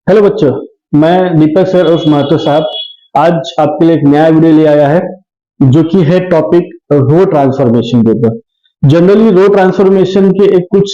Hello बच्चों, मैं दीपक sir उर्फ महतो साहब आज आपके लिए एक नया वीडियो ले आया है जो कि है टॉपिक रो ट्रांसफॉर्मेशन के ऊपर। जनरली रो ट्रांसफॉर्मेशन के एक कुछ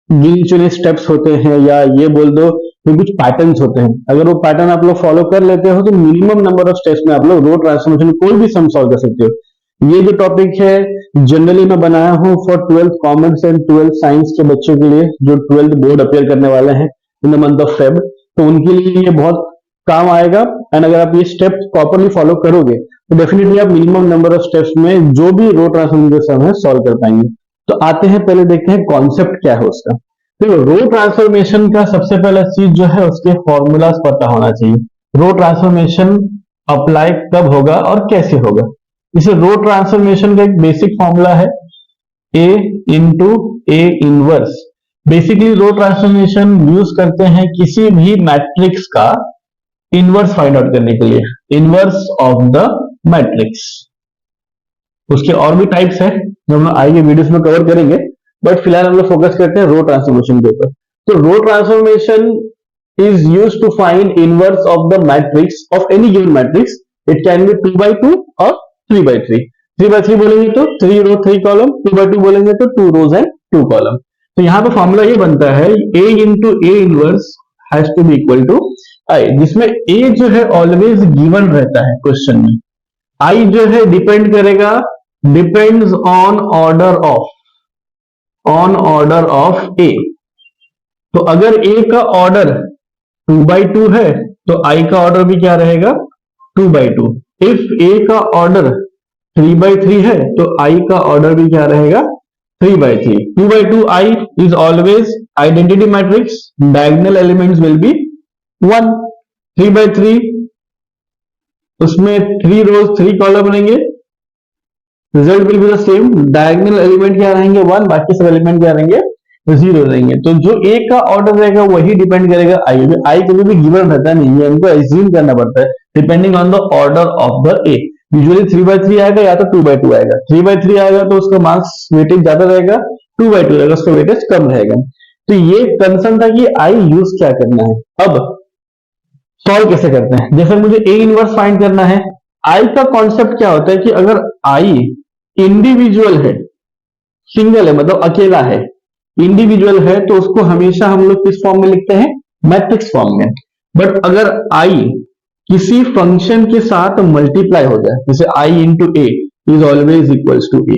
गिने चुने स्टेप्स होते हैं या ये बोल दो कि कुछ पैटर्न्स होते हैं। अगर वो पैटर्न आप लोग फॉलो कर लेते हो तो मिनिमम नंबर ऑफ स्टेप्स में आप लोग रो ट्रांसफॉर्मेशन कोई भी सम सॉल्व कर सकते हो। ये जो टॉपिक है जनरली मैं बनाया हूँ for 12th commerce and 12th science के बच्चों के लिए जो 12th बोर्ड अपियर करने वाले हैं in the month of Feb. तो उनके लिए ये बहुत काम आएगा। एंड अगर आप ये स्टेप प्रॉपरली फॉलो करोगे तो डेफिनेटली आप मिनिमम नंबर ऑफ स्टेप्स में जो भी रो ट्रांसफॉर्मेशन है सॉल्व कर पाएंगे। तो आते हैं, पहले देखते हैं कॉन्सेप्ट क्या है उसका। देखो, रो ट्रांसफॉर्मेशन का सबसे पहला चीज जो है उसके फॉर्मूलाज पता होना चाहिए। रो ट्रांसफॉर्मेशन अप्लाई कब होगा और कैसे होगा। इसे रो ट्रांसफॉर्मेशन का एक बेसिक फॉर्मूला है A into A inverse. Basically row transformation use करते हैं किसी भी मैट्रिक्स का इनवर्स फाइंड आउट करने के लिए, इनवर्स ऑफ द मैट्रिक्स। उसके और भी टाइप्स है जो हम आगे वीडियोस में कवर करेंगे, बट फिलहाल हम लोग फोकस करते हैं रो ट्रांसफॉर्मेशन के ऊपर। तो row transformation is use to find inverse of the matrix of any given matrix. It can be 2x2 और 3x3। 3x3 बोलेंगे तो 3 रो 3 कॉलम, 2x2 बोलेंगे तो 2 रोज एंड 2 कॉलम। तो यहां पे फॉर्मूला ये बनता है a into A inverse has to be equal to I, जिसमें a जो है ऑलवेज गिवन रहता है क्वेश्चन में। i जो है डिपेंड करेगा, depends on order of a। तो अगर a का ऑर्डर 2x2 है तो i का ऑर्डर भी क्या रहेगा 2x2। इफ a का ऑर्डर 3x3 है तो i का ऑर्डर भी क्या रहेगा 3x3। 2x2 i is always identity matrix. Diagonal elements will be 1. 3x3 उसमें 3 rows 3 कॉलम बनेंगे, result will be the same. Diagonal element क्या रहेंगे 1, बाकी सब एलिमेंट क्या रहेंगे 0 रहेंगे। तो जो a का ऑर्डर रहेगा वही डिपेंड करेगा i पे। i कभी भी गिवन रहता नहीं है, हमको एज्यूम करना पड़ता है depending on the order of the a। Usually 3x3 आएगा या तो 2x2 आएगा। 3x3 आएगा तो उसका मार्क्स वेटेज ज्यादा रहेगा, 2x2 आएगा उसका वेटेज कम रहेगा। तो ये कंसर्न था कि आई यूज क्या करना है। अब सॉल्व कैसे करते हैं। जैसे मुझे ए इनवर्स फाइंड करना है, आई का कॉन्सेप्ट क्या होता है कि अगर आई इंडिविजुअल है, सिंगल है मतलब अकेला है, इंडिविजुअल है तो उसको हमेशा हम लोग किस फॉर्म में लिखते हैं मैट्रिक्स फॉर्म में। बट अगर आई किसी फंक्शन के साथ मल्टीप्लाई हो जाए, जैसे I into A is always equals to A,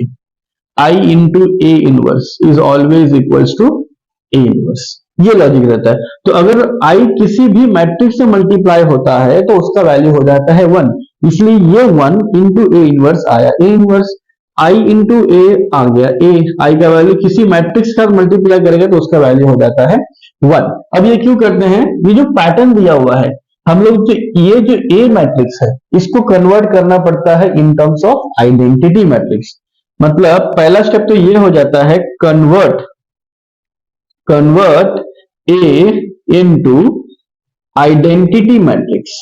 I into A inverse is always equals to A inverse, ये लॉजिक रहता है। तो अगर आई किसी भी मैट्रिक्स से मल्टीप्लाई होता है तो उसका वैल्यू हो जाता है 1, इसलिए ये 1 इंटू ए इनवर्स आया। ए इनवर्स आई इंटू ए आ गया, ए आई का वैल्यू किसी मैट्रिक्स का मल्टीप्लाई करेगा तो उसका वैल्यू हो जाता है 1। अब ये क्यों करते हैं, ये जो पैटर्न दिया हुआ है हम लोग ये जो ए मैट्रिक्स है इसको कन्वर्ट करना पड़ता है in terms of identity matrix. मतलब पहला स्टेप तो ये हो जाता है कन्वर्ट ए into identity matrix.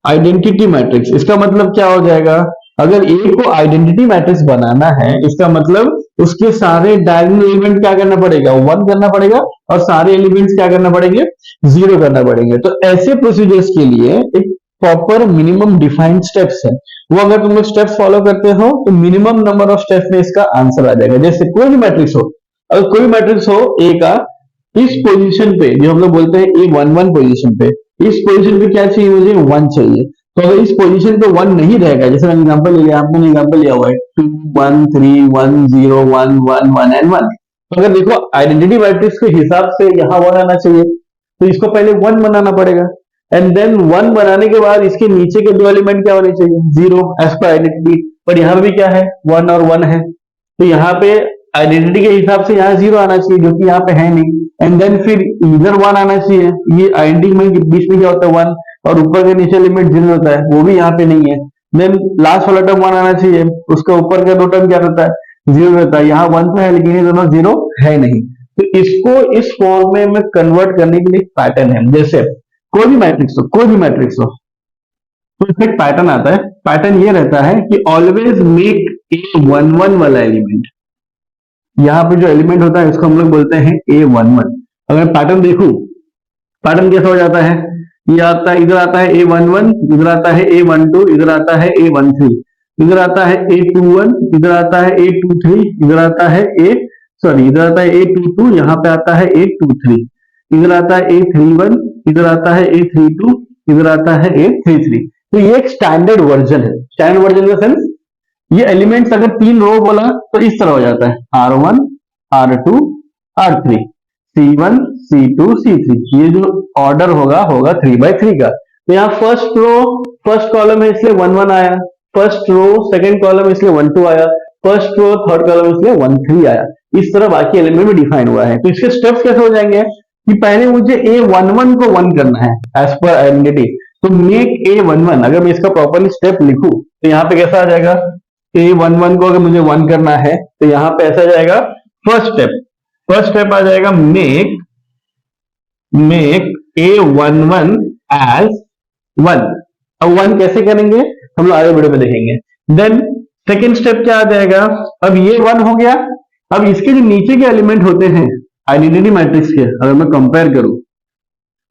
Identity matrix इसका मतलब क्या हो जाएगा, अगर ए को आइडेंटिटी मैट्रिक्स बनाना है इसका मतलब उसके सारे डायगोनल एलिमेंट क्या करना पड़ेगा 1 करना पड़ेगा और सारे एलिमेंट्स क्या करना पड़ेंगे 0 करना पड़ेंगे। तो ऐसे प्रोसीजर्स के लिए एक प्रॉपर मिनिमम डिफाइंड स्टेप्स है, वो अगर तुम लोग स्टेप्स फॉलो करते हो तो मिनिमम नंबर ऑफ स्टेप्स में इसका आंसर आ जाएगा। जैसे कोई भी मैट्रिक्स हो, अगर कोई मैट्रिक्स हो ए का, इस पोजीशन पे जो हम लोग बोलते हैं A11 पोजीशन पे, इस पोजीशन पे क्या चाहिए मुझे 1 चाहिए। तो अगर इस पोजीशन पे 1 नहीं रहेगा, जैसे मैंने एग्जांपल ले लिया, आपने एग्जांपल लिया हुआ है 2 1 3 1 0 1 1 1 एंड 1। तो अगर देखो आइडेंटिटी मैट्रिक्स के हिसाब से यहाँ 1 आना चाहिए तो इसको पहले 1 बनाना पड़ेगा, एंड देन 1 बनाने के बाद इसके नीचे के 2 एलिमेंट क्या होने चाहिए 0 एज पर आइडेंटिटी। पर यहाँ भी क्या है 1 और 1 है, तो यहाँ पे आइडेंटिटी के हिसाब से यहाँ 0 आना चाहिए जो कि यहाँ पे है नहीं, एंड देन फिर इधर 1 आना चाहिए। ये आइडेंटिटी में बीच में क्या होता है 1 और ऊपर के नीचे लिमिट 0 होता है, वो भी यहाँ पे नहीं है। देन लास्ट वाला टर्म 1 आना चाहिए, उसका ऊपर का 2 टर्म क्या रहता है 0 रहता है। यहाँ 1 तो है लेकिन ये दोनों 0 है नहीं। तो इसको इस फॉर्म में कन्वर्ट करने के लिए पैटर्न है। जैसे कोई भी मैट्रिक्स हो तो इसमें एक पैटर्न आता है। पैटर्न ये रहता है कि ऑलवेज मेक A11 वाला एलिमेंट, यहाँ पे जो एलिमेंट होता है इसको हम लोग बोलते हैं A11। अगर पैटर्न देखूं पैटर्न कैसा हो जाता है, ये आता है, इधर आता है A11, इधर आता है A12, इधर आता है A13, इधर आता है A21, इधर आता है A23, इधर आता है इधर आता है A22, यहाँ पे आता है A23, इधर आता है A31, इधर आता है A32, इधर आता है A33। तो ये एक स्टैंडर्ड वर्जन है। Standard version in the sense ये एलिमेंट्स अगर 3 रो बोला तो इस तरह हो जाता है, R1, R2, R3, C1, C2, C3। ये जो ऑर्डर होगा 3x3 का। तो यहाँ फर्स्ट रो फर्स्ट कॉलम है इसलिए 1 1 आया, फर्स्ट रो सेकंड कॉलम इसलिए 1 2 आया, फर्स्ट रो थर्ड कॉलम इसलिए 1 3 आया। इस तरह बाकी एलिमेंट में डिफाइन हुआ है। तो इसके स्टेप्स कैसे हो जाएंगे कि पहले मुझे A11 को 1 करना है एज पर आइडेंटिटी। तो मेक A11, अगर मैं इसका प्रॉपरली स्टेप लिखूं तो यहाँ पे कैसा आ जाएगा, A11 को अगर मुझे 1 करना है तो यहाँ पे ऐसा जाएगा, फर्स्ट स्टेप आ जाएगा मेक A11 एज 1। अब 1 कैसे करेंगे हम लोग आगे वीडियो में देखेंगे। देन सेकेंड स्टेप क्या आ जाएगा, अब ये 1 हो गया। अब इसके जो नीचे के एलिमेंट होते हैं आइडेंटिटी मैट्रिक्स के, अगर मैं कंपेयर करूं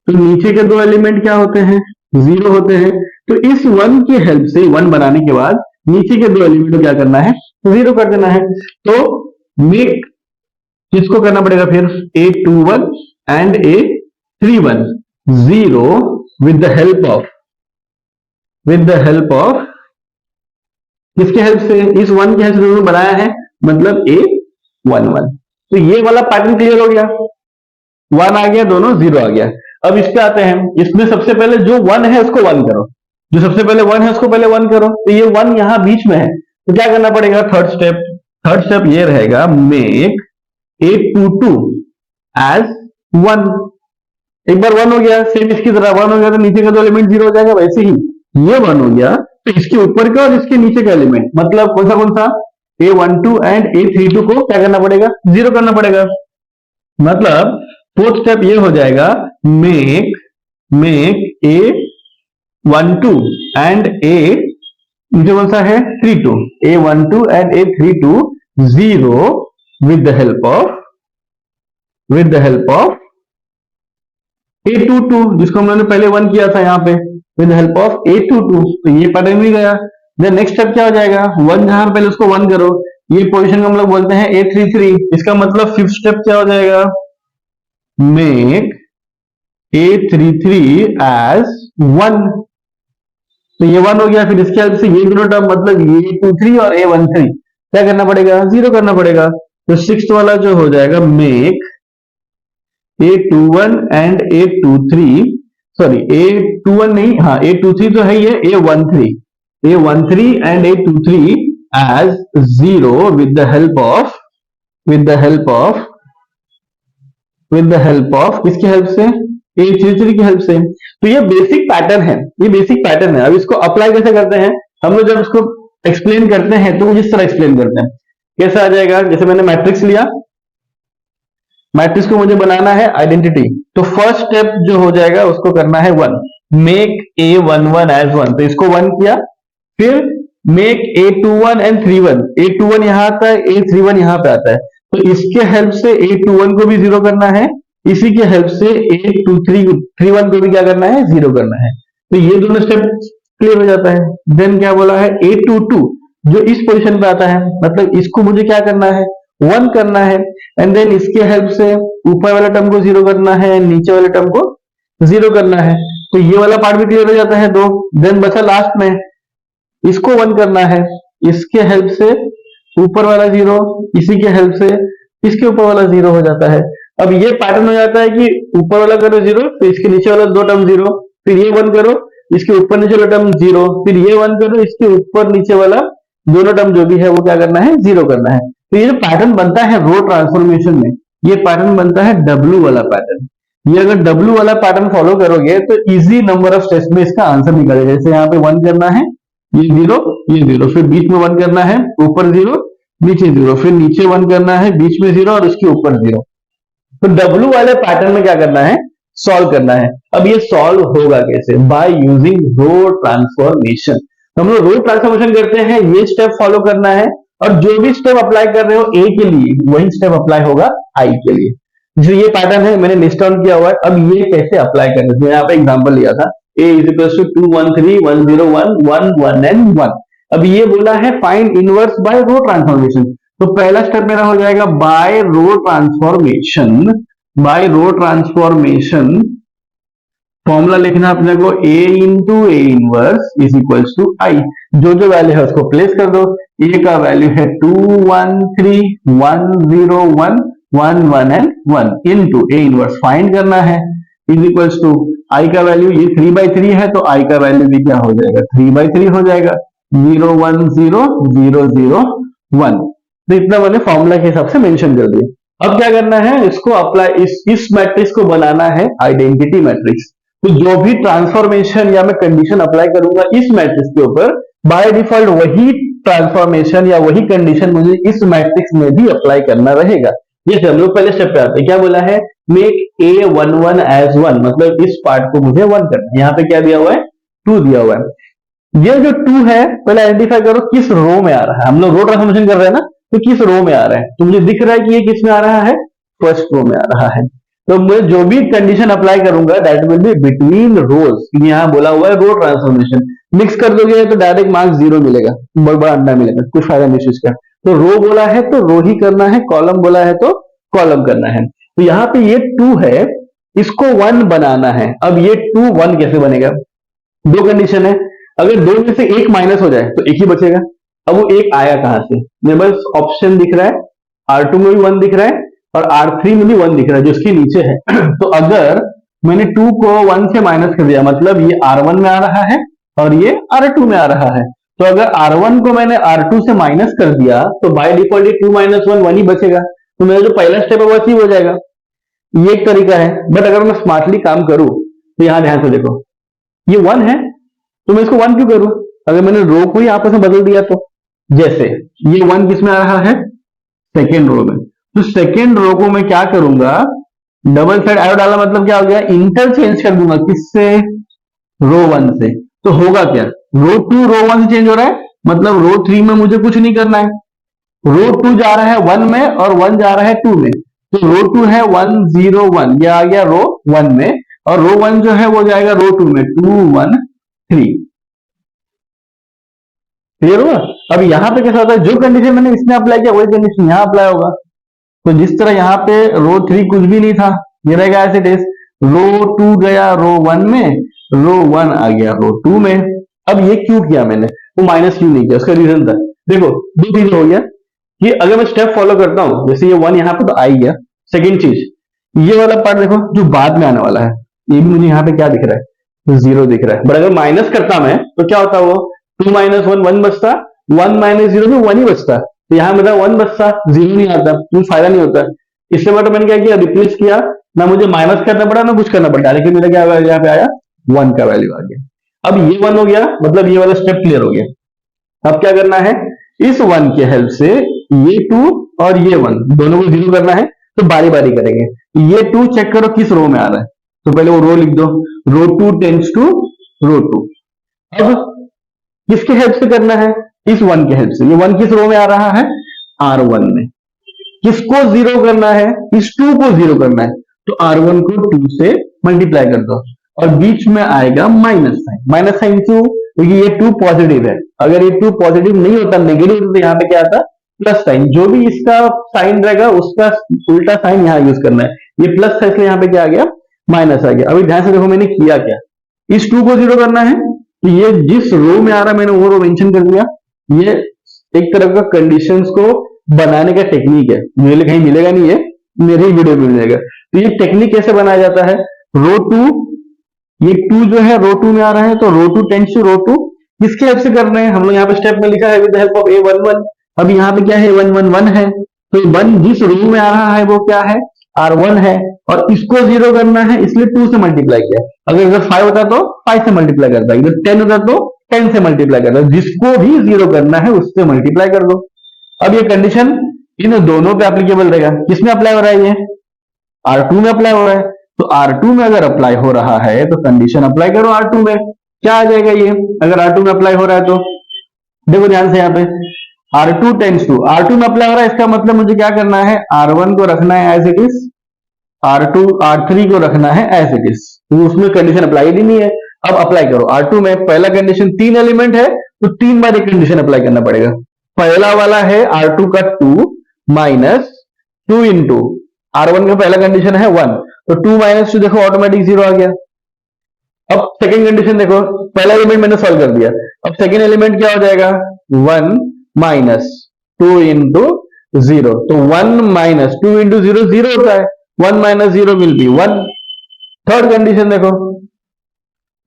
तो नीचे के 2 एलिमेंट क्या होते हैं, 0 होते हैं। तो इस 1 की हेल्प से 1 बनाने के बाद नीचे के 2 एलिमेंट को क्या करना है, 0 कर देना है। तो मेक किसको करना पड़ेगा फिर, A21 and A31 0 with the help of किसके हेल्प से, इस 1 की हेल्प से बनाया है, मतलब A11। तो ये वाला पैटर्न क्लियर हो गया, 1 आ गया, दोनों 0 आ गया। अब इस पे आते हैं, इसमें सबसे पहले जो 1 है उसको 1 करो, जो सबसे पहले 1 है उसको पहले 1 करो। तो ये 1 यहां बीच में है, तो क्या करना पड़ेगा, थर्ड स्टेप ये रहेगा, मेक A22 एज 1। एक बार 1 हो गया, सेम इसकी तरह 1 हो गया तो नीचे का 2 एलिमेंट 0 हो जाएगा। वैसे ही ये 1 हो गया तो इसके ऊपर का और इसके नीचे का एलिमेंट, मतलब कौन सा A12 एंड A32 को क्या करना पड़ेगा, 0 करना पड़ेगा। मतलब फोर्थ स्टेप ये हो जाएगा, मेक A12 एंड नीचे कौन सा है, 32, A12 and A32 0 with the help of A22, जिसको हमने पहले 1 किया था यहाँ पे, with the help of A22। तो ये पैटर्न भी गया। देन नेक्स्ट स्टेप क्या हो जाएगा, 1 जहां पहले उसको 1 करो, ये पोजीशन को हम लोग बोलते हैं A33। इसका मतलब फिफ्थ स्टेप क्या हो जाएगा, मेक A33 एज 1। तो ये 1 हो गया, फिर इसके हेल्प से ये दोनों टर्म, मतलब ये A23 और A13 क्या करना पड़ेगा, 0 करना पड़ेगा। तो सिक्स्थ वाला जो हो जाएगा, make A21 and A23, sorry A21 नहीं, हाँ A23 तो है, ये A13 and A23 as 0 with the help of किसकी हेल्प से, A33 की हेल्प से। तो ये बेसिक पैटर्न है। अब इसको अप्लाई कैसे करते हैं हम लोग, जब इसको एक्सप्लेन करते हैं तो इस तरह एक्सप्लेन करते हैं। कैसा आ जाएगा, जैसे मैंने मैट्रिक्स लिया, मैट्रिक्स को मुझे बनाना है आइडेंटिटी, तो फर्स्ट स्टेप जो हो जाएगा उसको करना है 1, मेक A11 एज 1। तो इसको 1 किया, फिर मेक A21 एंड 31, A21 यहां आता है, A31 यहां पे आता है। तो इसके हेल्प से A21 को भी 0 करना है, इसी के हेल्प से A31 को भी क्या करना है, 0 करना है। तो ये दोनों स्टेप क्लियर हो जाता है। देन क्या बोला है, A22 जो इस पोजीशन पे आता है, मतलब इसको मुझे क्या करना है, 1 करना है। एंड देन इसके हेल्प से ऊपर वाले टर्म को 0 करना है, नीचे वाले टर्म को 0 करना है। तो ये वाला पार्ट भी क्लियर हो जाता है 2। देन बचा लास्ट में, इसको 1 करना है, इसके हेल्प से ऊपर वाला 0, इसी के हेल्प से इसके ऊपर वाला 0 हो जाता है। अब ये पैटर्न हो जाता है कि ऊपर वाला करो 0, फिर इसके नीचे वाला 2 टर्म 0, फिर ये 1 करो, इसके ऊपर नीचे वाला टर्म 0, फिर ये 1 करो, इसके ऊपर नीचे वाला दोनों टर्म जो भी है वो क्या करना है, 0 करना है। तो ये जो पैटर्न बनता है रो ट्रांसफॉर्मेशन में, ये पैटर्न बनता है W वाला पैटर्न। ये अगर W वाला पैटर्न फॉलो करोगे तो इजी नंबर ऑफ स्टेप्स में इसका आंसर निकलेगा। जैसे यहाँ पे 1 करना है, ये 0, फिर बीच में 1 करना है, ऊपर 0, नीचे 0, फिर नीचे 1 करना है, बीच में 0 और इसके ऊपर 0। तो W वाले पैटर्न में क्या करना है, सॉल्व करना है। अब ये सॉल्व होगा कैसे, बाय यूजिंग रो ट्रांसफॉर्मेशन। हम लोग रो ट्रांसफॉर्मेशन करते हैं, ये स्टेप फॉलो करना है, और जो भी स्टेप अप्लाई कर रहे हो A के लिए वही स्टेप अप्लाई होगा I के लिए। जो ये पैटर्न है मैंने लिस्ट डाउन किया हुआ है। अब ये कैसे अप्लाई करना है, यहाँ पे एग्जांपल लिया था a is equal to 2 1 3 1 0 1 1 1 and 1। अब ये बोला है find inverse by row transformation, तो पहला स्टेप मेरा हो जाएगा by row transformation. By row transformation formula लिखना अपने को a into A inverse is equal to I, जो जो वैल्यू है उसको प्लेस कर दो। a का वैल्यू है 2 1 3 1 0 1 1 1 and 1 into A inverse find करना है इज इक्वल टू आई का वैल्यू, ये 3/3 है तो आई का वैल्यू भी क्या हो जाएगा 3/3 हो जाएगा, 0 1 0 0 0 1। तो इतना मैंने फॉर्मूला के हिसाब से मेंशन कर दिया। अब क्या करना है, इसको अप्लाई इस मैट्रिक्स को बनाना है आइडेंटिटी मैट्रिक्स। तो जो भी ट्रांसफॉर्मेशन या मैं कंडीशन अप्लाई करूंगा इस मैट्रिक्स के ऊपर, बाय डिफॉल्ट वही ट्रांसफॉर्मेशन या वही कंडीशन मुझे इस मैट्रिक्स में भी अप्लाई करना रहेगा। जैसे हम लोग पहले स्टेप पे आते हैं, क्या बोला है, मेक a11 एज 1, मतलब इस पार्ट को मुझे 1 करना है। यहाँ पे क्या दिया हुआ है, 2 दिया हुआ है। ये जो 2 है पहले आइडेंटिफाई करो किस रो में आ रहा है। हम लोग रो ट्रांसफॉर्मेशन कर रहे हैं ना, तो किस रो में आ रहा है, तो मुझे दिख रहा है कि ये किस में आ रहा है, फर्स्ट रो में आ रहा है। तो मैं जो भी कंडीशन अप्लाई करूंगा दैट विल बी बिटवीन रोज। यहाँ बोला हुआ है रो ट्रांसफॉर्मेशन, मिक्स कर दोगे तो डायरेक्ट मार्क्स 0 मिलेगा, बड़ा अंडा मिलेगा, कुछ फायदा नहीं चीज का। तो रो बोला है तो रो ही करना है, कॉलम बोला है तो कॉलम करना है। तो यहाँ पे ये 2 है, इसको 1 बनाना है। अब ये 2 1 कैसे बनेगा, दो कंडीशन है, अगर दो में से एक माइनस हो जाए तो एक ही बचेगा। अब वो एक आया कहां से, मेरे पास ऑप्शन दिख रहा है, R2 में भी 1 दिख रहा है और R3 में भी 1 दिख रहा है जो इसके नीचे है। तो अगर मैंने 2 को 1 से माइनस कर दिया, मतलब ये R1 में आ रहा है और ये R2 में आ रहा है। तो अगर R1 को मैंने R2 से माइनस कर दिया तो बाय डिफॉल्ट ये 2 - 1 1 ही बचेगा। तो मेरा जो पहला स्टेप है वो अचीव हो जाएगा। ये एक तरीका है, बट अगर मैं स्मार्टली काम करूं तो यहां ध्यान से देखो, ये 1 है तो मैं इसको 1 क्यों करूं, अगर मैंने रो को ही आपस में बदल दिया तो। जैसे ये 1 किस में आ रहा है, सेकेंड रो में, तो सेकेंड रो को मैं क्या करूंगा, डबल साइड एरो डाला, मतलब क्या हो गया, इंटरचेंज कर दूंगा किससे, रो 1 से। तो होगा क्या, रो 2 रो 1 से चेंज हो रहा है, मतलब रो 3 में मुझे कुछ नहीं करना है, रो 2 जा रहा है 1 में और 1 जा रहा है 2 में। तो रो 2 है 1 0 1, यह आ गया रो 1 में, और रो 1 जो है वो जाएगा रो 2 में, 2 1 3। क्लियर हुआ। अब यहाँ पे कैसा होता है, जो कंडीशन मैंने इसमें अप्लाई किया वही कंडीशन यहाँ अप्लाई होगा। तो जिस तरह यहाँ पे रो 3 कुछ भी नहीं था, ये रहेगा ऐसे टेस्ट, रो 2 गया रो 1 में, रो 1 आ गया रो 2 में। अब ये क्यों किया मैंने, वो माइनस क्यों नहीं किया, उसका रीजन था, देखो दो चीजें हो गया कि अगर मैं स्टेप फॉलो करता हूं, जैसे ये 1 यहाँ पे तो आ ही गया। सेकेंड चीज, ये वाला पार्ट देखो जो बाद में आने वाला है, ये भी मुझे यहाँ पे क्या दिख रहा है, 0 दिख रहा है। बट अगर माइनस करता मैं तो क्या होता, वो 2 - 1 1 बचता, 1 - 0 में 1 ही बचता। तो यहाँ मेरा 1 बचता, 0 नहीं आता, कुछ फायदा नहीं होता। इससे मतलब मैंने क्या किया, रिप्लेस किया, ना मुझे माइनस करना पड़ा ना कुछ करना पड़ा, लेकिन मेरा क्या यहाँ पे आया 1 का वैल्यू आ गया। अब ये 1 हो गया, मतलब ये वाला स्टेप क्लियर हो गया। अब क्या करना है, इस 1 की हेल्प से ये 2 और ये 1 दोनों को 0 करना है। तो बारी बारी करेंगे, ये 2 चेक करो किस रो में आ रहा है, तो पहले वो रो लिख दो, रो 2 टेंड्स टू रो 2। अब किसके हेल्प से करना है, इस 1 के हेल्प से। ये 1 किस रो में आ रहा है, R1 में। किसको 0 करना है, इस 2 को 0 करना है, तो R1 को 2 से मल्टीप्लाई कर दो और बीच में आएगा माइनस साइन। माइनस साइन क्यों, क्योंकि ये 2 पॉजिटिव है, अगर ये 2 पॉजिटिव नहीं होता, नेगेटिव, तो यहाँ पे क्या आता, प्लस साइन। जो भी इसका साइन रहेगा उसका उल्टा साइन यहाँ यूज करना है। ये प्लस था इसलिए यहाँ पे क्या आ गया, माइनस आ गया। अभी ध्यान से देखो मैंने किया क्या, इस 2 को 0 करना है, तो ये जिस रो में आ रहा है मैंने वो रो मेंशन कर दिया। ये एक तरह का कंडीशंस को बनाने का टेक्निक है, मुझे कहीं मिलेगा नहीं, है मेरे ही वीडियो में मिलेगा। तो ये टेक्निक कैसे बनाया जाता है, रो 2, ये 2 जो है रो 2 में आ रहा है, तो रो 2 टेंड्स टू रो 2, किसके हेल्प से कर रहे हैं हम लोग, यहाँ पे स्टेप में लिखा है विद हेल्प ऑफ A11। अब यहाँ पे क्या है, 1 1 1 है, तो 1 जिस रो में आ रहा है वो क्या है, R1 है, और इसको 0 करना है इसलिए 2 से मल्टीप्लाई किया। अगर 5 होता तो 5 से मल्टीप्लाई करता, अगर 10 होता तो 10 से मल्टीप्लाई करता, जिसको भी 0 करना है उससे मल्टीप्लाई कर दो। अब ये कंडीशन इन दोनों पे एप्लीकेबल रहेगा। किसमें अप्लाई हो रहा है, ये R2 में अप्लाई हो रहा है, तो R2 में अगर अप्लाई हो रहा है तो कंडीशन अप्लाई करो R2 में, क्या आ जाएगा ये, अगर R2 में अप्लाई हो रहा है तो देखो ध्यान से, यहाँ पे R2 टेंड्स टू, R2 में अप्लाई हो रहा है, इसका मतलब मुझे क्या करना है, R1 को रखना है as it is, R2 R3 को रखना है एज इट इज, तो उसमें कंडीशन अप्लाई ही नहीं है। अब अप्लाई करो R2 में, पहला कंडीशन 3 एलिमेंट है तो 3 बार एक कंडीशन अप्लाई करना पड़ेगा। पहला वाला है R2 का 2 माइनस 2 इंटू R1 का पहला कंडीशन है 1, तो 2 माइनस 2 देखो ऑटोमेटिक 0 आ गया। अब सेकंड कंडीशन देखो, पहला एलिमेंट मैंने सॉल्व कर दिया, अब सेकंड एलिमेंट क्या हो जाएगा 1 माइनस 2 इंटू 0, तो 1 माइनस 2 इंटू 0 0 होता है, 1 minus 0 will be 1। Third condition देखो,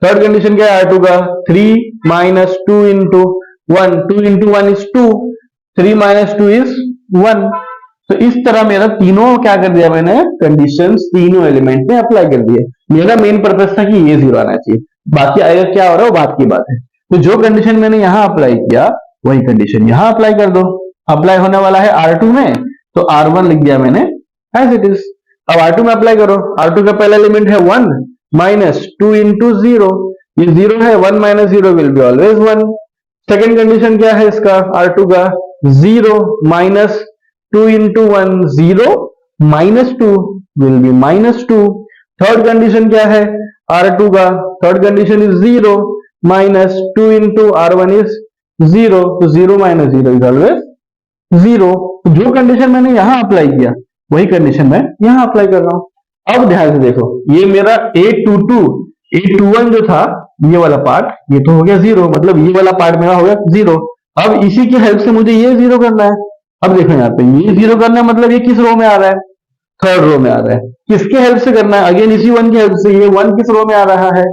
थर्ड कंडीशन क्या है R2 का 3 minus 2 into 1, 2 into 1 is 2, 3 minus 2 is 1। तो इस तरह मेरा तीनों क्या कर दिया मैंने, कंडीशंस तीनों एलिमेंट में अप्लाई कर दिए। मेरा मेन पर्पस था कि ये 0 आना चाहिए, बाकी आएगा क्या हो रहा है वो बात की बात है। तो जो कंडीशन मैंने यहां अप्लाई किया वही कंडीशन यहां अप्लाई कर दो। अप्लाई होने वाला है R2 में, तो R1 लिख दिया मैंने एज इट इज। अब R2 में अप्लाई करो, R2 का पहला एलिमेंट है 1 माइनस 2 इंटू 0, ये 0 है, 1 minus 0 will be always 1। Second condition क्या है इसका R2 का 0 minus 2 into 1 0 minus 2 will be minus 2। Third condition क्या है R2 का, third condition is 0 minus 2 into R1 is 0, तो 0 माइनस 0 इज ऑलवेज 0। जो कंडीशन मैंने यहां अप्लाई किया वही कंडीशन मैं यहां अप्लाई कर रहा हूं। अब ध्यान से देखो, ये मेरा A22 A21 जो था ये वाला पार्ट, ये तो हो गया 0, मतलब ये वाला पार्ट मेरा हो गया 0। अब इसी की हेल्प से मुझे ये 0 करना है। अब देखो यहाँ पे ये 0 करना है, मतलब ये किस रो में आ रहा है, थर्ड रो में आ रहा है। किसके हेल्प से करना है, अगेन इसी 1 की हेल्प से। ये 1 किस रो में आ रहा है,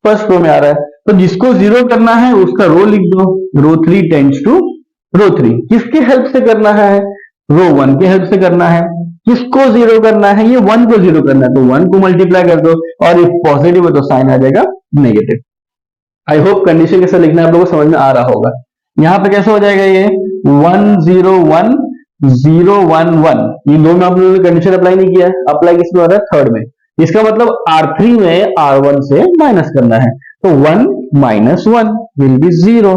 फर्स्ट रो में आ रहा है, तो जिसको 0 करना है उसका रो लिख दो, रो 3 टेंड्स टू रो 3। किसके हेल्प से करना है, रो 1 के हेल्प से करना है। किसको 0 करना है, ये 1 को 0 करना है, तो 1 को मल्टीप्लाई कर दो, और इफ पॉजिटिव है तो साइन आ जाएगा नेगेटिव। आई होप कंडीशन कैसे लिखना है आप लोगों को समझ में आ रहा होगा। यहाँ पे कैसे हो जाएगा, ये 1 0 1 0 1 1, ये दो में आप लोगों ने कंडीशन अप्लाई नहीं किया है, अप्लाई किसमें हो रहा है, थर्ड में। इसका मतलब R3 में R1 से माइनस करना है, तो 1 minus 1 will be 0,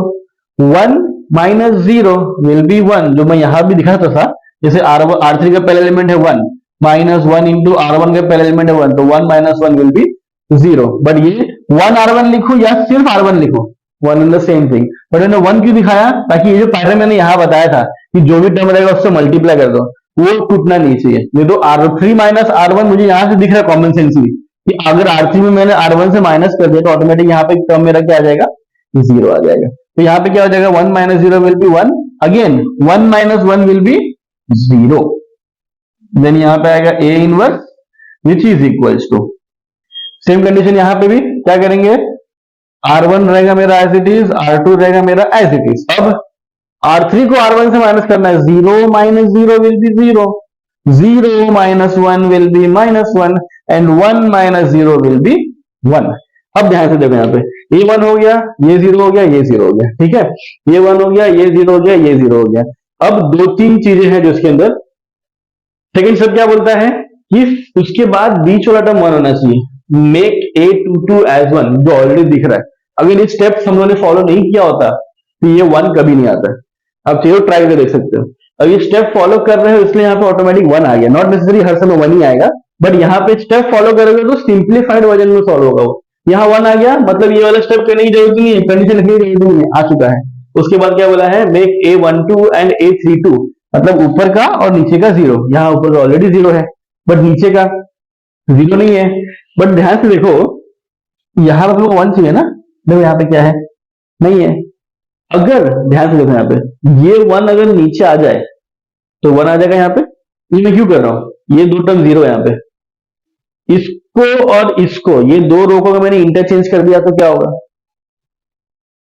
1 minus 0 will be 1, जो मैं यहां भी दिखाता था। जैसे R3 का पहला एलिमेंट है 1 माइनस 1 इंटू R1 का पहला एलिमेंट है 1, तो 1 माइनस 1 विल बी 0। बट ये 1 R1 लिखो या सिर्फ R1 लिखो, one in the same thing, but मैंने 1 क्यों दिखाया, ताकि ये जो पैटर्न मैंने यहां बताया था कि जो भी टर्म रहेगा उससे मल्टीप्लाई कर दो, वो टूटना नहीं चाहिए। ये तो R3 माइनस R1 मुझे यहां से दिख रहा है कॉमन सेंसली, कि अगर R3 में मैंने R1 से माइनस कर दिया तो ऑटोमेटिक यहाँ पे टर्म मेरा क्या आ जाएगा, 0 आ जाएगा। तो यहाँ पे क्या हो जाएगा, 1 minus 0 will be 1, again 1 minus 1 will be 0, then यहाँ पे आएगा A inverse which is equals to, same condition यहाँ पे भी क्या करेंगे, R1 रहेगा मेरा एज इट इज, R2 रहेगा मेरा एज इट इज। अब R3 को R1 से माइनस करना है, 0 minus 0 will be 0, 0 minus 1 will be minus 1, and 1 minus 0 will be 1। अब ध्यान से देखो यहाँ पे ये 1 हो गया, ये 0 हो गया, ये 0 हो गया, ठीक है, ये 1 हो गया, ये 0 हो गया, ये 0 हो गया। अब 2-3 चीजें हैं जो इसके अंदर, सेकंड शब्द क्या बोलता है कि उसके बाद बीच वाला टर्म 1 होना चाहिए, मेक A22 एज 1, जो ऑलरेडी दिख रहा है। अगर ये स्टेप्स हम लोगों ने फॉलो नहीं किया होता तो ये 1 कभी नहीं आता। आप चाहिए ट्राई करके देख सकते हो। अब ये स्टेप फॉलो कर रहे हो इसलिए यहाँ पे ऑटोमेटिक 1 आ गया, नॉट नेसेसरी हर समय 1 ही आएगा, बट यहाँ पे स्टेप फॉलो करोगे तो सिंप्लीफाइड वर्जन में सॉल्व होगा वो। यहाँ 1 आ गया, मतलब ये वाला स्टेप करने की जरूरत नहीं है, कंडीशन लिखने की जरूरत नहीं है, आ चुका है। उसके बाद क्या बोला है, मेक A12 एंड A32, मतलब ऊपर का और नीचे का 0, यहाँ ऊपर ऑलरेडी 0 है बट नीचे का 0 नहीं है। बट ध्यान से देखो यहाँ मतलब 1 चाहिए ना, देखो यहाँ पे क्या है, नहीं है। अगर ध्यान से देखो यहाँ पे ये 1 अगर नीचे आ जाए तो 1 आ जाएगा यहाँ पे, ये मैं क्यों कर रहा हूं, ये दो टर्म 0 है यहाँ पे, इसको और इसको, ये दो रो को मैंने इंटरचेंज कर दिया तो क्या होगा,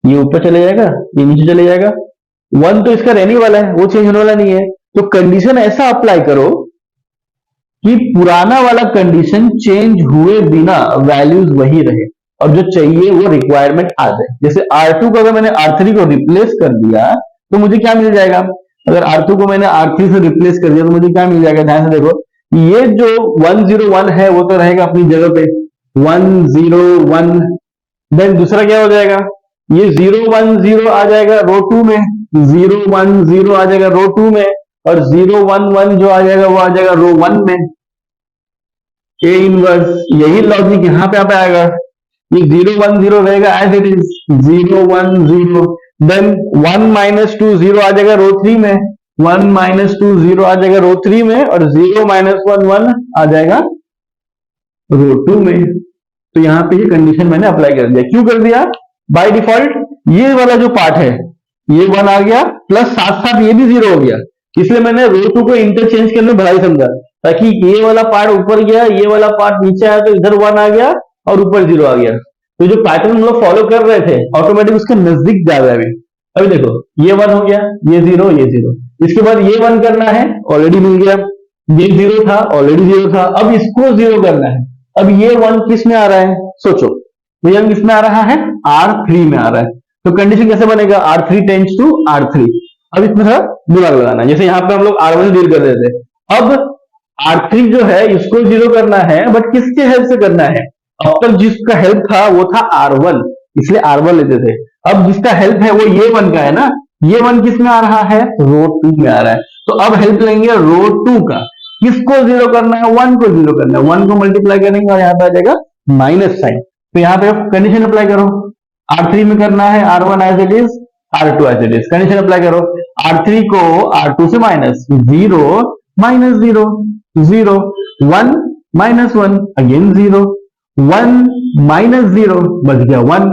ये ऊपर चले जाएगा, ये नीचे चले जाएगा। 1 तो इसका रहने वाला है, वो चेंज होने वाला नहीं है। तो कंडीशन ऐसा अप्लाई करो कि पुराना वाला कंडीशन चेंज हुए बिना वैल्यूज वही रहे और जो चाहिए वो रिक्वायरमेंट आ जाए। जैसे R2 को अगर मैंने R3 को रिप्लेस कर दिया तो मुझे क्या मिल जाएगा, अगर R2 को मैंने R3 से रिप्लेस कर दिया तो मुझे क्या मिल जाएगा, ध्यान से देखो, ये जो 101 है वो तो रहेगा अपनी जगह पे 101, देन दूसरा क्या हो जाएगा, ये 010 आ जाएगा रो 2 में, 010 आ जाएगा रो 2 में, और 011 जो आ जाएगा वो आ जाएगा रो 1 में। ए इनवर्स, यही लॉजिक यहाँ पे आएगा। ये 0 1 0 रहेगा as it is, 0 1 0, then 1 minus 2 0 आ जाएगा रो 3 में, 1 माइनस 2 0 आ जाएगा रो 3 में, और 0 माइनस 1 1 आ जाएगा रो 2 में। तो यहाँ पे ये कंडीशन मैंने अप्लाई कर दिया। क्यों कर दिया? बाय डिफॉल्ट ये वाला जो पार्ट है ये 1 आ गया, प्लस साथ साथ ये भी 0 हो गया, इसलिए मैंने रो 2 को इंटरचेंज करने भलाई समझा, ताकि ये वाला पार्ट ऊपर गया, ये वाला पार्ट नीचे आया, तो इधर 1 आ गया और ऊपर 0 आ गया। तो जो पैटर्न हम लोग फॉलो कर रहे थे ऑटोमेटिक उसके नजदीक जा रहा है। अभी देखो ये 1 हो गया, ये 0, ये 0, इसके बाद ये 1 करना है, ऑलरेडी मिल गया, ये 0 था, ऑलरेडी 0 था, अब इसको 0 करना है। अब ये 1 किस में आ रहा है? सोचो, ये किस में आ रहा है? R3 में आ रहा है। तो कंडीशन कैसे बनेगा? R3 tends to R3। अब इसमें थोड़ा दिमाग लगाना, जैसे यहाँ पे हम लोग R1 से डील कर रहे थे, अब R3 जो है इसको 0 करना है, बट किसके हेल्प से करना है? अब तक जिसका हेल्प था वो था R1, इसलिए R1 लेते थे। अब जिसका हेल्प है वो ये 1 का है ना, ये 1 किस में आ रहा है? रो 2 में आ रहा है। तो अब हेल्प लेंगे रो 2 का। किसको 0 करना है? 1 को 0 करना है। 1 को मल्टीप्लाई करेंगे और यहाँ पे आ जाएगा माइनस साइन। तो यहाँ पे कंडीशन अप्लाई करो, R3 में करना है R1 as it is, R2 as it is. Condition apply करो, R3 को R2 से minus, 0 minus 0, 0 1 minus 1, again 0, 1 minus 0, बच गया 1।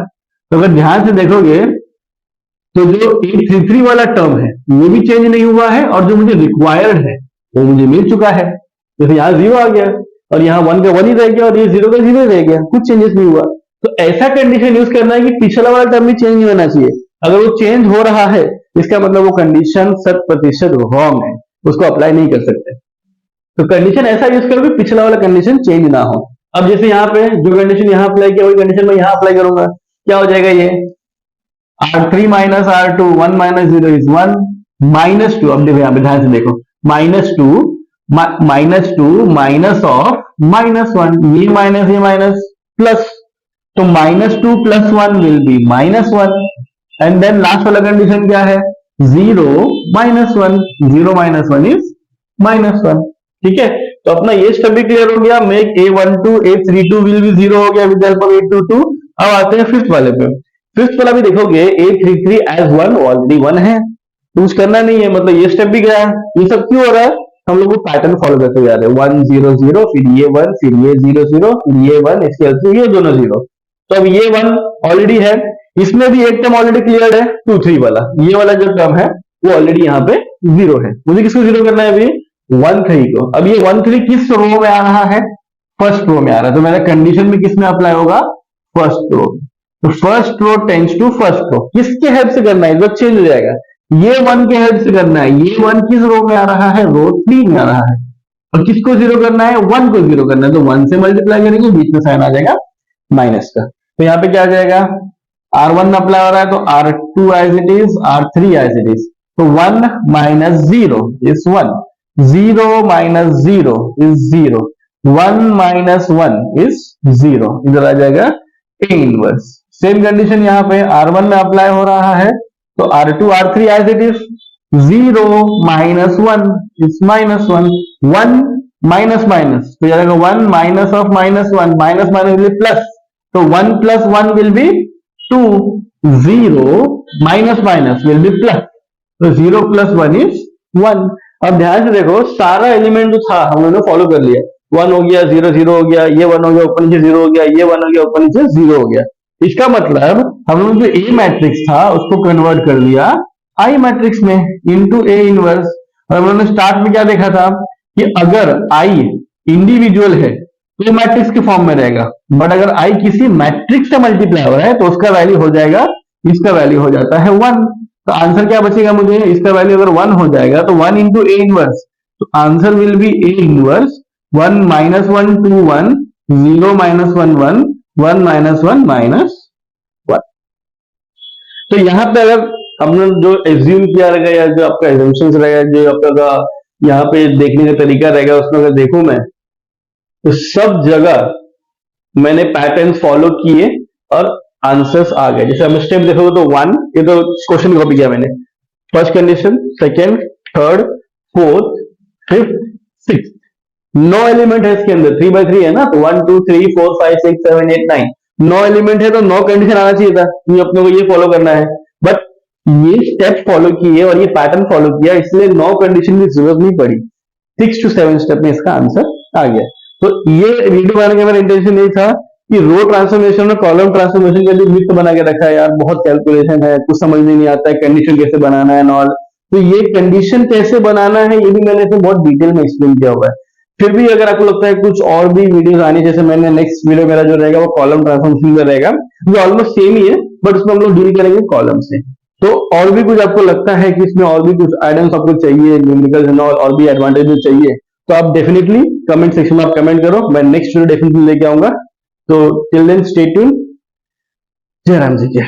तो अगर ध्यान से देखोगे तो जो 833 वाला टर्म है वो भी चेंज नहीं हुआ है, और जो मुझे रिक्वायर्ड है वो मुझे मिल चुका है। जैसे यहाँ 0 आ गया और यहाँ 1 का 1 ही रह गया और ये 0 का 0 रह गया, कुछ चेंजेस नहीं हुआ। तो ऐसा कंडीशन यूज करना है कि पिछला वाला टर्म भी चेंज नहीं होना चाहिए। अगर वो चेंज हो रहा है इसका मतलब वो कंडीशन 100% रॉन्ग है, उसको अप्लाई नहीं कर सकते। तो कंडीशन ऐसा यूज करो कि पिछला वाला कंडीशन चेंज ना हो। अब जैसे यहाँ पे जो कंडीशन यहाँ अप्लाई किया वही कंडीशन मैं यहाँ अप्लाई करूंगा, क्या हो जाएगा? ये R3 minus R2, 1 minus 0 is 1, minus 2, अब देखो यहाँ पे ध्यान से देखो, माइनस 2 माइनस ऑफ माइनस 1, ये माइनस प्लस, तो minus 2 plus 1 will be minus 1, and then last वाला कंडीशन क्या है? 0 माइनस 1, 0 माइनस 1 इज माइनस 1। ठीक है, तो अपना ये स्टेप भी क्लियर हो गया। Make A12 A32 will be 0 हो गया विद हेल्प ऑफ 822। अब आते हैं फिफ्थ वाले पे। फिफ्थ वाला भी देखोगे A33 एज 1 ऑलरेडी 1 है, कुछ करना नहीं है, मतलब ये स्टेप भी गया। ये सब क्यों हो रहा है? हम लोग वो पैटर्न फॉलो करते जा रहे हैं, 1 0 0, फिर ये 1, फिर ये 0 0, फिर ये 1, इसके बाद ये दोनों 0। तो अब ये 1 ऑलरेडी है, इसमें भी एक टर्म ऑलरेडी क्लियर है 2 3 वाला, ये वाला जो टर्म है वो ऑलरेडी यहाँ पे 0 है। मुझे किसको 0 करना है अभी? 1 3 को। अब ये 1 3 किस रो में आ रहा है? फर्स्ट रो में आ रहा है, तो मेरा कंडीशन में किस में अप्लाई होगा? First row. तो first row tends to first row. किसके हेल्प से करना है? इस बार चेंज हो जाएगा, ये 1 के हेल्प से करना है। ये 1 किस रो में आ रहा है? रो 3 में आ रहा है। और किसको 0 करना है? 1 को 0 करना है, तो 1 से मल्टीप्लाई करेंगे, बीच में साइन आ जाएगा माइनस का। तो यहाँ पे क्या आ जाएगा? R1 अप्लाई हो रहा है तो R2 as it is, R3 as it is. तो 1 minus 0 is 1, 0 minus 0 is 0, 1 minus 1 is 0, इधर आ जाएगा A इनवर्स। सेम कंडीशन यहाँ पे R1 में अप्लाई हो रहा है, तो R2 R3 as it is, 0 minus 1 is minus 1, 1 minus minus, तो जाएगा 1 minus of minus 1, minus minus will be plus, तो 1 plus 1 will be 2, 0 minus minus will be plus, तो 0 प्लस 1 इज 1। अब ध्यान से देखो, सारा एलिमेंट जो था हम लोगों ने फॉलो कर लिया। 1 हो गया, 0 0 हो गया, ये 1 हो गया, ऊपर नीचे 0 हो गया, ये 1 हो गया, ऊपर नीचे 0 हो गया। इसका मतलब हम लोग जो ए मैट्रिक्स था उसको कन्वर्ट कर दिया आई मैट्रिक्स में, इनटू ए इनवर्स। और हम लोगों ने स्टार्ट में क्या देखा था कि अगर आई इंडिविजुअल है तो ये मैट्रिक्स के फॉर्म में रहेगा, बट अगर आई किसी मैट्रिक्स से मल्टीप्लाई हो रहा है तो उसका वैल्यू हो जाएगा, इसका वैल्यू हो जाता है 1। तो आंसर क्या बचेगा मुझे? इसका वैल्यू अगर 1 हो जाएगा तो 1 इंटू ए इनवर्स, तो answer will be A inverse 1 minus 1 2 1, 0 minus 1 1, 1 minus 1 minus 1। तो यहाँ पे अगर हमने जो एज्यूम किया रहेगा या जो आपका एजम्पशंस रहेगा, जो आपका यहाँ पे देखने का तरीका रहेगा, उसमें अगर देखूं मैं तो सब जगह मैंने पैटर्न फॉलो किए और आंसर्स आ गए। जैसे हम स्टेप देखोगे तो 1, ये तो क्वेश्चन कॉपी किया मैंने, first condition, second, third, fourth, fifth, sixth, 9 element है इसके अंदर, 3 by 3 है ना, तो 1 2 3 4 5 6 7 8 9, 9 एलिमेंट है तो 9 कंडीशन आना चाहिए था, ये अपने को ये फॉलो करना है। बट ये स्टेप फॉलो किए और ये पैटर्न फॉलो किया, इसलिए 9 कंडीशन की जरूरत नहीं पड़ी, 6 to 7 स्टेप में इसका आंसर आ गया। तो ये वीडियो बनाने का मेरा इंटेंशन यही था कि रो ट्रांसफॉर्मेशन और कॉलम ट्रांसफॉर्मेशन का जो लिस्ट बना के रखा है यार, बहुत कैलकुलेशन है, कुछ समझ में नहीं आता है, कंडीशन कैसे बनाना है नॉल, तो ये कंडीशन कैसे बनाना है ये भी मैंने इसमें बहुत डिटेल में एक्सप्लेन किया हुआ है। फिर भी अगर आपको लगता है कुछ और भी वीडियोस आनी, जैसे मैंने नेक्स्ट वीडियो मेरा जो रहेगा वो कॉलम ट्रांसफॉर्मेशन का रहेगा, ये ऑलमोस्ट सेम ही है बट उसमें हम लोग डील करेंगे कॉलम से। तो और भी कुछ आपको लगता है कि इसमें और भी कुछ आइटम्स आपको चाहिए, न्यूमेरिकल और भी एडवांटेजेस चाहिए, तो आप डेफिनेटली कमेंट सेक्शन में आप कमेंट करो, मैं नेक्स्ट वीडियो डेफिनेटली लेके आऊंगा। तो टिल देन स्टे ट्यून। जय राम जी की।